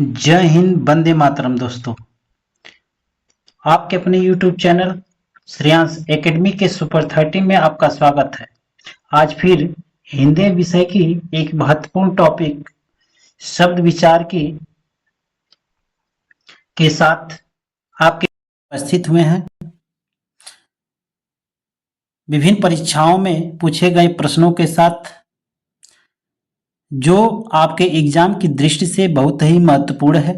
जय हिंद, वंदे मातरम। दोस्तों, आपके अपने YouTube चैनल श्रेयांश एकेडमी के सुपर 30 में आपका स्वागत है। आज फिर हिंदी विषय की एक महत्वपूर्ण टॉपिक शब्द विचार की के साथ आपके उपस्थित हुए हैं। विभिन्न परीक्षाओं में पूछे गए प्रश्नों के साथ, जो आपके एग्जाम की दृष्टि से बहुत ही महत्वपूर्ण है।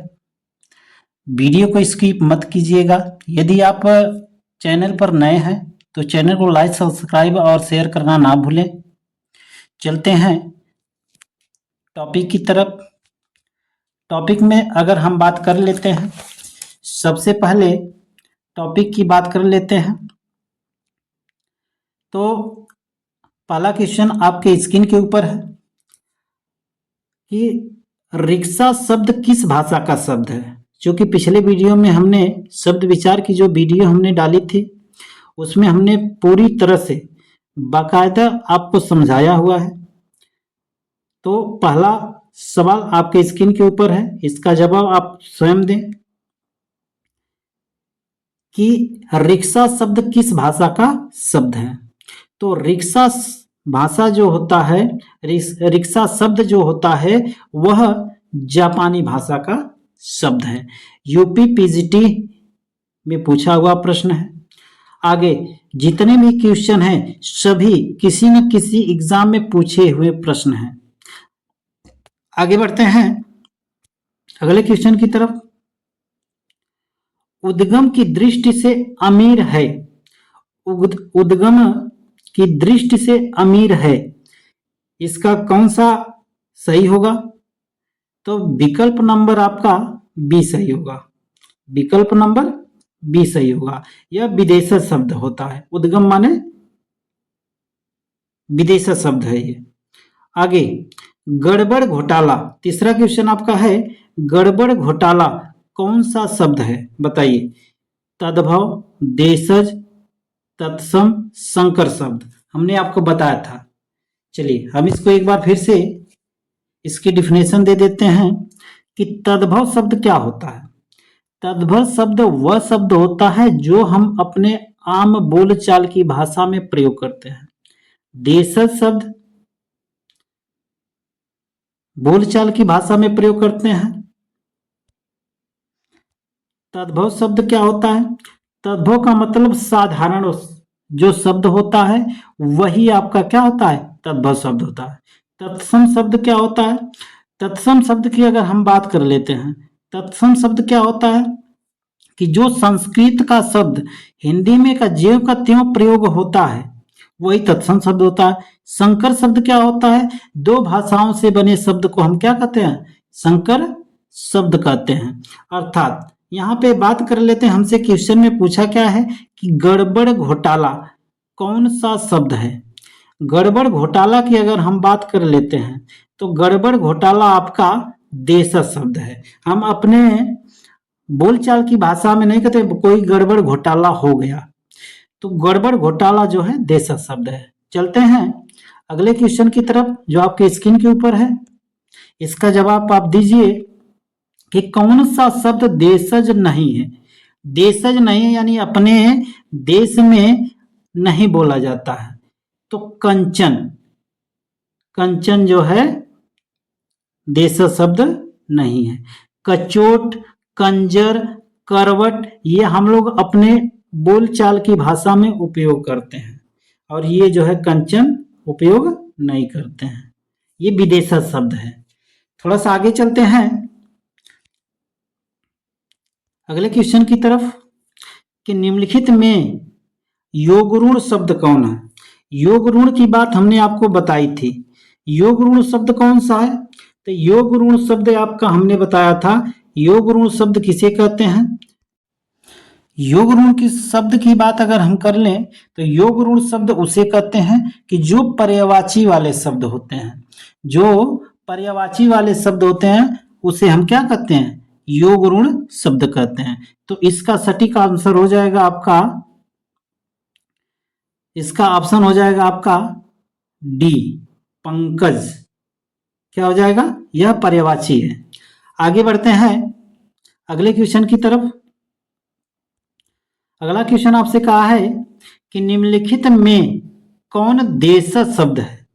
वीडियो को स्किप मत कीजिएगा। यदि आप चैनल पर नए हैं तो चैनल को लाइक, सब्सक्राइब और शेयर करना ना भूलें। चलते हैं टॉपिक की तरफ। टॉपिक में अगर हम बात कर लेते हैं, सबसे पहले टॉपिक की बात कर लेते हैं तो पहला क्वेश्चन आपके स्क्रीन के ऊपर है कि रिक्शा शब्द किस भाषा का शब्द है। जो कि पिछले वीडियो में हमने शब्द विचार की जो वीडियो हमने डाली थी, उसमें हमने पूरी तरह से बाकायदा आपको समझाया हुआ है। तो पहला सवाल आपके स्क्रीन के ऊपर है, इसका जवाब आप स्वयं दें कि रिक्शा शब्द किस भाषा का शब्द है। तो रिक्शा भाषा जो होता है, रिक्शा शब्द जो होता है वह जापानी भाषा का शब्द है। यूपी पीजीटी में पूछा हुआ प्रश्न है। आगे जितने भी क्वेश्चन हैं सभी किसी न किसी एग्जाम में पूछे हुए प्रश्न हैं। आगे बढ़ते हैं अगले क्वेश्चन की तरफ। उद्गम की दृष्टि से अमीर है। उद्गम की दृष्टि से अमीर है, इसका कौन सा सही होगा? तो विकल्प नंबर आपका बी सही होगा। विकल्प नंबर बी सही होगा। यह विदेशी शब्द होता है। उद्गम माने विदेशी शब्द है ये। आगे गड़बड़ घोटाला, तीसरा क्वेश्चन आपका है, गड़बड़ घोटाला कौन सा शब्द है बताइए। तद्भव, देशज, तत्सम, संकर शब्द हमने आपको बताया था। चलिए हम इसको एक बार फिर से इसकी डिफिनेशन दे देते हैं कि तद्भव शब्द क्या होता है। तद्भव शब्द वह शब्द होता है जो हम अपने आम बोलचाल की भाषा में प्रयोग करते हैं। देशज शब्द बोलचाल की भाषा में प्रयोग करते हैं। तद्भव शब्द क्या होता है? तद्भव का मतलब साधारण जो शब्द होता है वही आपका क्या होता है? तद्भव शब्द होता है। तत्सम शब्द क्या होता है? तत्सम शब्द की अगर हम बात कर लेते हैं, तत्सम शब्द क्या होता है कि जो संस्कृत का शब्द हिंदी में का ज्यों का त्यों प्रयोग होता है वही तत्सम शब्द होता है। संकर शब्द क्या होता है? दो भाषाओं से बने शब्द को हम क्या कहते हैं? संकर शब्द कहते हैं। अर्थात यहाँ पे बात कर लेते हैं, हमसे क्वेश्चन में पूछा क्या है कि गड़बड़ घोटाला कौन सा शब्द है। गड़बड़ घोटाला की अगर हम बात कर लेते हैं तो गड़बड़ घोटाला आपका देशज शब्द है। हम अपने बोलचाल की भाषा में नहीं कहते कोई गड़बड़ घोटाला हो गया, तो गड़बड़ घोटाला जो है देशज शब्द है। चलते हैं अगले क्वेश्चन की तरफ जो आपके स्क्रीन के ऊपर है। इसका जवाब आप दीजिए कि कौन सा शब्द देशज नहीं है। देशज नहीं है यानी अपने देश में नहीं बोला जाता है। तो कंचन, कंचन जो है देशज शब्द नहीं है। कचोट, कंजर, करवट ये हम लोग अपने बोलचाल की भाषा में उपयोग करते हैं और ये जो है कंचन उपयोग नहीं करते हैं। ये विदेशज शब्द है। थोड़ा सा आगे चलते हैं अगले क्वेश्चन की तरफ कि निम्नलिखित में योगरूढ़ शब्द कौन है। योगरूढ़ की बात हमने आपको बताई थी। योगरूढ़ शब्द कौन सा है? तो योगरूढ़ शब्द आपका हमने बताया था। योगरूढ़ शब्द किसे कहते हैं? योगरूढ़ की शब्द की बात अगर हम कर लें तो योगरूढ़ शब्द उसे कहते हैं कि जो पर्यायवाची वाले शब्द होते हैं। जो पर्यायवाची वाले शब्द होते हैं उसे हम क्या कहते हैं? योगरूढ़ शब्द कहते हैं। तो इसका सटीक आंसर हो जाएगा आपका, इसका ऑप्शन हो जाएगा आपका डी, पंकज। क्या हो जाएगा? यह पर्यायवाची है। आगे बढ़ते हैं अगले क्वेश्चन की तरफ। अगला क्वेश्चन आपसे कहा है कि निम्नलिखित में कौन देशज शब्द है।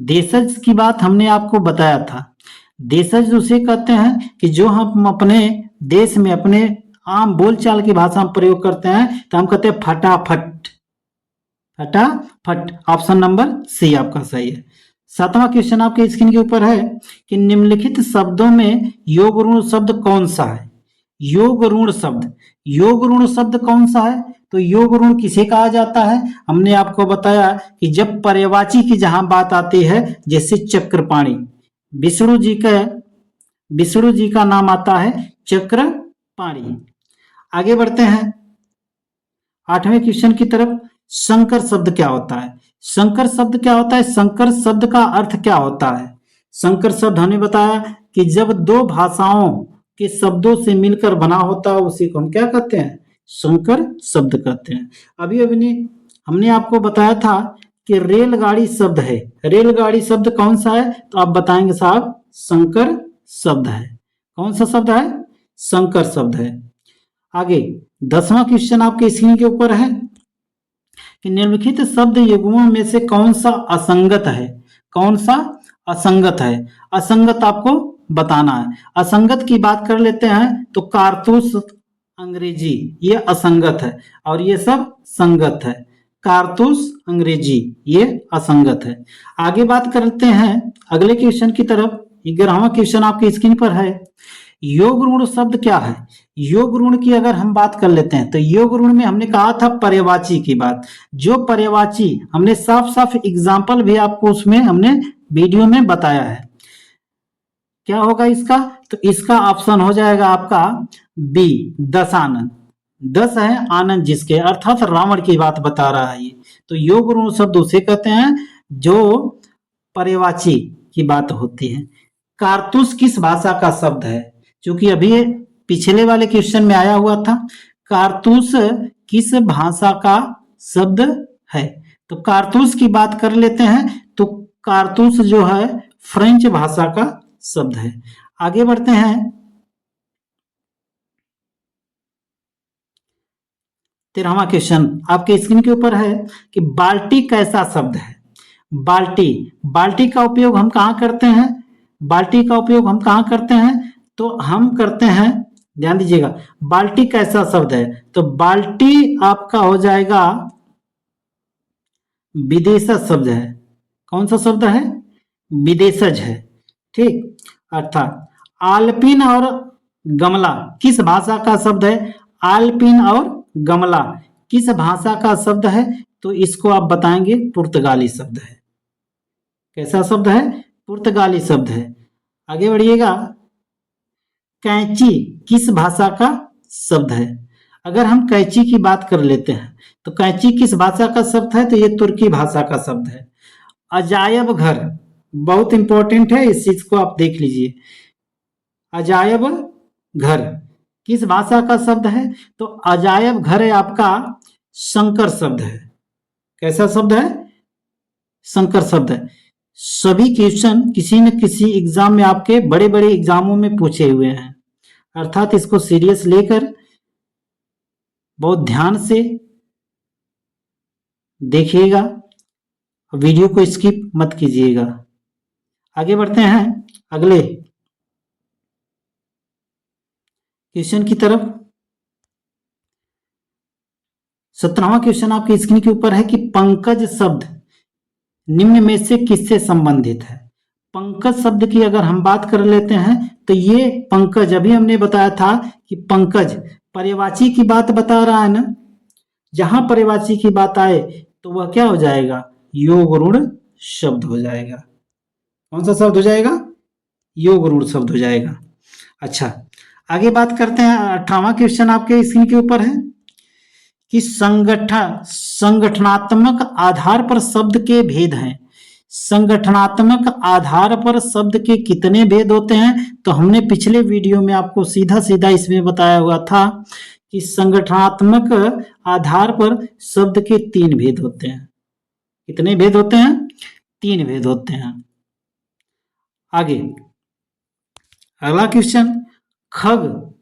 देशज की बात हमने आपको बताया था। देशज उसे कहते हैं कि जो हम अपने देश में अपने आम बोलचाल की भाषा में प्रयोग करते हैं, तो हम कहते हैं फटाफट। फटाफट, ऑप्शन नंबर सी आपका सही है। 7वां क्वेश्चन आपके स्क्रीन के ऊपर है कि निम्नलिखित शब्दों में योग ऋण शब्द कौन सा है। योग ऋण शब्द, योग ऋण शब्द कौन सा है? तो योग ऋण किसे कहा जाता है? हमने आपको बताया कि जब पर्यायवाची की जहां बात आती है, जैसे चक्रपाणी, विष्णु जी का नाम आता है चक्रपाणी। आगे बढ़ते हैं 8वें क्वेश्चन की तरफ। संकर शब्द क्या होता है? संकर शब्द क्या होता है? संकर शब्द का अर्थ क्या होता है? संकर शब्द हमने बताया कि जब दो भाषाओं के शब्दों से मिलकर बना होता है, उसी को हम क्या कहते हैं? संकर शब्द कहते हैं। अभी अभी हमने आपको बताया था कि रेलगाड़ी शब्द है। रेलगाड़ी शब्द कौन सा है? तो आप बताएंगे साहब संकर शब्द है। कौन सा शब्द है? संकर शब्द है। आगे 10वां क्वेश्चन आपके स्क्रीन के ऊपर है कि निम्नलिखित शब्द युग्मों में से कौन सा असंगत है? कौन सा असंगत है? असंगत आपको बताना है। असंगत की बात कर लेते हैं तो कारतूस अंग्रेजी ये असंगत है और ये सब संगत है। कारतूस अंग्रेजी ये असंगत है। आगे बात करते हैं अगले क्वेश्चन की तरफ। 11वां क्वेश्चन आपके स्क्रीन पर है। योग ऋण शब्द क्या है? योग ऋण की अगर हम बात कर लेते हैं तो योग ऋण में हमने कहा था पर्यायवाची की बात। जो पर्यायवाची हमने साफ साफ एग्जाम्पल भी आपको उसमें हमने वीडियो में बताया है। क्या होगा इसका? तो इसका ऑप्शन हो जाएगा आपका बी, दशानन। 10 है आनंद जिसके, अर्थात रावण की बात बता रहा है ये। तो योग ऋण शब्द उसे कहते हैं जो पर्यायवाची की बात होती है। कारतूस किस भाषा का शब्द है? क्योंकि अभी पिछले वाले क्वेश्चन में आया हुआ था। कारतूस किस भाषा का शब्द है? तो कारतूस की बात कर लेते हैं तो कारतूस जो है फ्रेंच भाषा का शब्द है। आगे बढ़ते हैं 13वां क्वेश्चन आपके स्क्रीन के ऊपर है कि बाल्टी कैसा शब्द है? बाल्टी, बाल्टी का उपयोग हम कहाँ करते हैं? बाल्टी का उपयोग हम कहाँ करते हैं? तो हम करते हैं, ध्यान दीजिएगा, बाल्टी कैसा शब्द है? तो बाल्टी आपका हो जाएगा विदेशज शब्द है। कौन सा शब्द है? विदेशज है। ठीक, अर्थात आलपिन और गमला किस भाषा का शब्द है? आलपिन और गमला किस भाषा का शब्द है? तो इसको आप बताएंगे पुर्तगाली शब्द है। कैसा शब्द है? पुर्तगाली शब्द है। आगे बढ़िएगा, कैंची किस भाषा का शब्द है? अगर हम कैंची की बात कर लेते हैं तो कैंची किस भाषा का शब्द है? तो ये तुर्की भाषा का शब्द है। अजायब घर बहुत इंपॉर्टेंट है, इस चीज को आप देख लीजिए। अजायब घर किस भाषा का शब्द है? तो अजायब घर है आपका संकर शब्द है। कैसा शब्द है? संकर शब्द है। सभी क्वेश्चन किसी न किसी एग्जाम में आपके बड़े बड़े एग्जामों में पूछे हुए हैं, अर्थात इसको सीरियस लेकर बहुत ध्यान से देखिएगा, वीडियो को स्किप मत कीजिएगा। आगे बढ़ते हैं अगले क्वेश्चन की तरफ। 17वां क्वेश्चन आपके स्क्रीन के ऊपर है कि पंकज शब्द निम्न में से किससे संबंधित है? पंकज शब्द की अगर हम बात कर लेते हैं तो ये पंकज, अभी हमने बताया था कि पंकज पर्यायवाची की बात बता रहा है ना। जहां पर्यायवाची की बात आए तो वह क्या हो जाएगा? योग ऋण शब्द हो जाएगा। कौन सा शब्द हो जाएगा? योग ऋण शब्द हो जाएगा। अच्छा, आगे बात करते हैं 18वां क्वेश्चन आपके स्क्रीन के ऊपर है कि संगठनात्मक आधार पर शब्द के भेद हैं। संगठनात्मक आधार पर शब्द के कितने भेद होते हैं? तो हमने पिछले वीडियो में आपको सीधा सीधा इसमें बताया हुआ था कि संगठनात्मक आधार पर शब्द के 3 भेद होते हैं। कितने भेद होते हैं? 3 भेद होते हैं। आगे अगला क्वेश्चन खग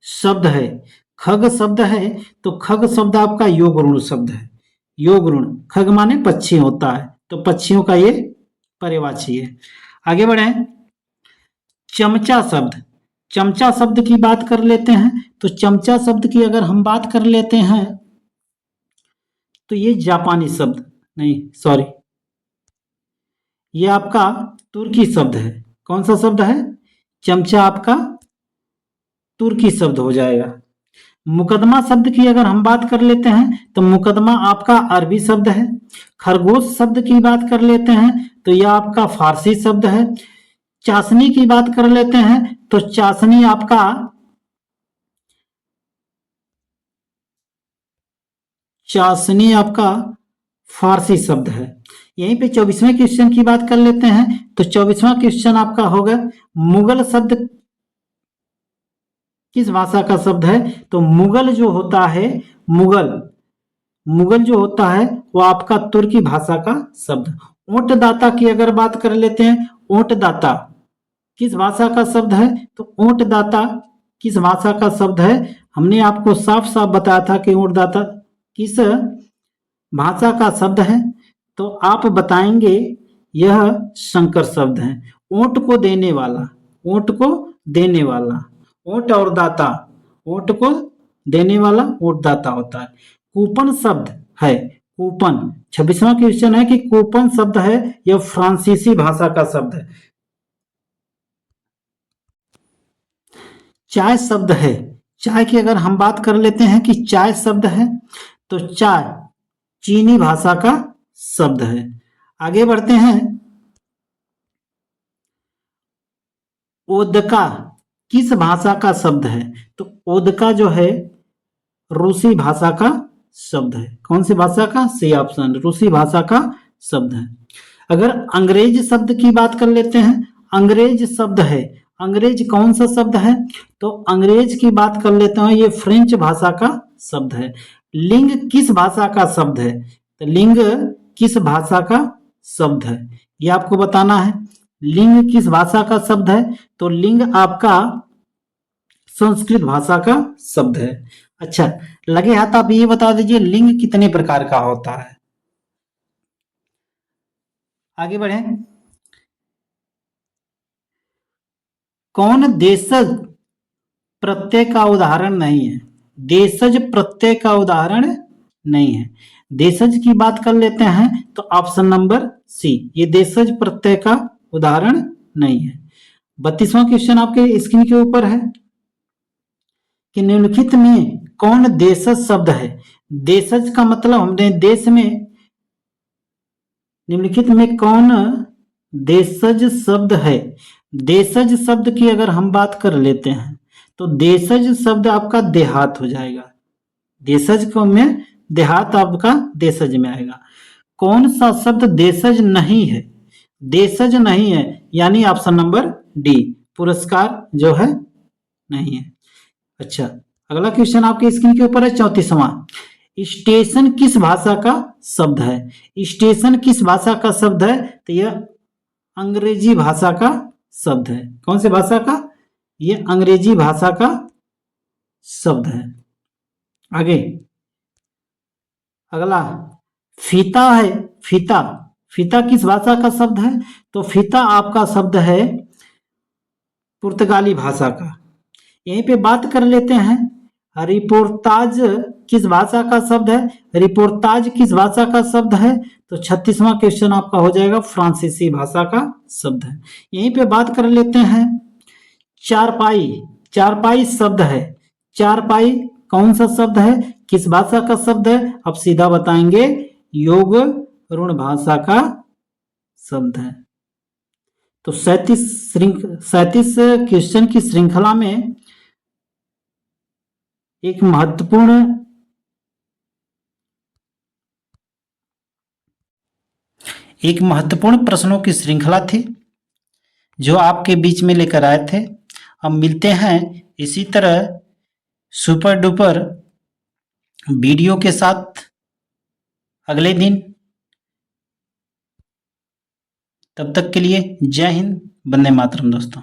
शब्द है, खग शब्द है तो खग शब्द आपका योग ऋण शब्द है। योग ऋण, खग माने पक्षी होता है, तो पक्षियों का ये पर्यायवाची है। आगे बढ़े, चमचा शब्द, चमचा शब्द की बात कर लेते हैं। तो चमचा शब्द की अगर हम बात कर लेते हैं तो ये जापानी शब्द नहीं, सॉरी, ये आपका तुर्की शब्द है। कौन सा शब्द है? चमचा आपका तुर्की शब्द हो जाएगा। मुकदमा शब्द की अगर हम बात कर लेते हैं तो मुकदमा आपका अरबी शब्द है। खरगोश शब्द की बात कर लेते हैं तो यह आपका फारसी शब्द है। चाशनी की बात कर लेते हैं तो चाशनी आपका फारसी शब्द है। यहीं पे 24वें क्वेश्चन की बात कर लेते हैं। तो 24वां क्वेश्चन आपका होगा, मुगल शब्द किस भाषा का शब्द है? तो मुगल जो होता है, मुगल जो होता है वो आपका तुर्की भाषा का शब्द। ऊंटदाता की अगर बात कर लेते हैं, ऊंटदाता किस भाषा का शब्द है? तो ऊंटदाता किस भाषा का शब्द है? हमने आपको साफ साफ बताया था कि ऊंटदाता किस भाषा का शब्द है। तो आप बताएंगे यह संकर शब्द है। ऊंट को देने वाला, ऊंट को देने वाला, ऊंट और दाता, ऊंट को देने वाला ऊंटदाता होता है। कूपन शब्द है, कूपन, 26वां क्वेश्चन है कि कूपन शब्द है, यह फ्रांसीसी भाषा का शब्द है। चाय शब्द है, चाय की अगर हम बात कर लेते हैं कि चाय शब्द है तो चाय चीनी भाषा का शब्द है। आगे बढ़ते हैं, ओदका किस भाषा का शब्द है? तो ओदका जो है रूसी भाषा का शब्द है। कौन सी भाषा का? सी ऑप्शन, रूसी भाषा का शब्द है। अगर अंग्रेज शब्द की बात कर लेते हैं, अंग्रेज शब्द है, अंग्रेज कौन सा शब्द है? तो अंग्रेज की बात कर लेते हैं, ये फ्रेंच भाषा का शब्द है। लिंग किस भाषा का शब्द है? तो लिंग किस भाषा का शब्द है, ये आपको बताना है। लिंग किस भाषा का शब्द है? तो लिंग आपका संस्कृत भाषा का शब्द है। अच्छा, लगे हाथ आप ये बता दीजिए लिंग कितने प्रकार का होता है। आगे बढ़े, कौन देशज प्रत्यय का उदाहरण नहीं है? देशज प्रत्यय का उदाहरण नहीं है। देशज की बात कर लेते हैं तो ऑप्शन नंबर सी, ये देशज प्रत्यय का उदाहरण नहीं है। 32वां क्वेश्चन आपके स्क्रीन के ऊपर है कि निम्नलिखित में कौन देशज शब्द है? देशज का मतलब हमने देश में, निम्नलिखित में कौन देशज शब्द है? देशज शब्द की अगर हम बात कर लेते हैं तो देशज शब्द आपका देहात हो जाएगा। देशज को में देहात आपका देशज में आएगा। कौन सा शब्द देशज नहीं है? देशज नहीं है यानी ऑप्शन नंबर डी, पुरस्कार जो है नहीं है। अच्छा, अगला क्वेश्चन आपके स्क्रीन के ऊपर है 34वां, स्टेशन किस भाषा का शब्द है? स्टेशन किस भाषा का शब्द है? तो यह अंग्रेजी भाषा का शब्द है। कौन से भाषा का? यह अंग्रेजी भाषा का शब्द है। आगे अगला फीता है, फीता, फीता किस भाषा का शब्द है? तो फीता आपका शब्द है पुर्तगाली भाषा का। यहीं पे बात कर लेते हैं, रिपोर्टाज किस भाषा का शब्द है? रिपोर्टाज किस भाषा का शब्द है? तो 36वां क्वेश्चन आपका हो जाएगा फ्रांसीसी भाषा का शब्द है। यहीं पे बात कर लेते हैं चारपाई, चारपाई शब्द है, चारपाई कौन सा शब्द है, किस भाषा का शब्द है? अब सीधा बताएंगे योग ऋण भाषा का शब्द है। तो 37 क्वेश्चन की श्रृंखला में एक महत्वपूर्ण प्रश्नों की श्रृंखला थी जो आपके बीच में लेकर आए थे। हम मिलते हैं इसी तरह सुपर डुपर वीडियो के साथ अगले दिन। तब तक के लिए जय हिंद, वंदे मातरम दोस्तों।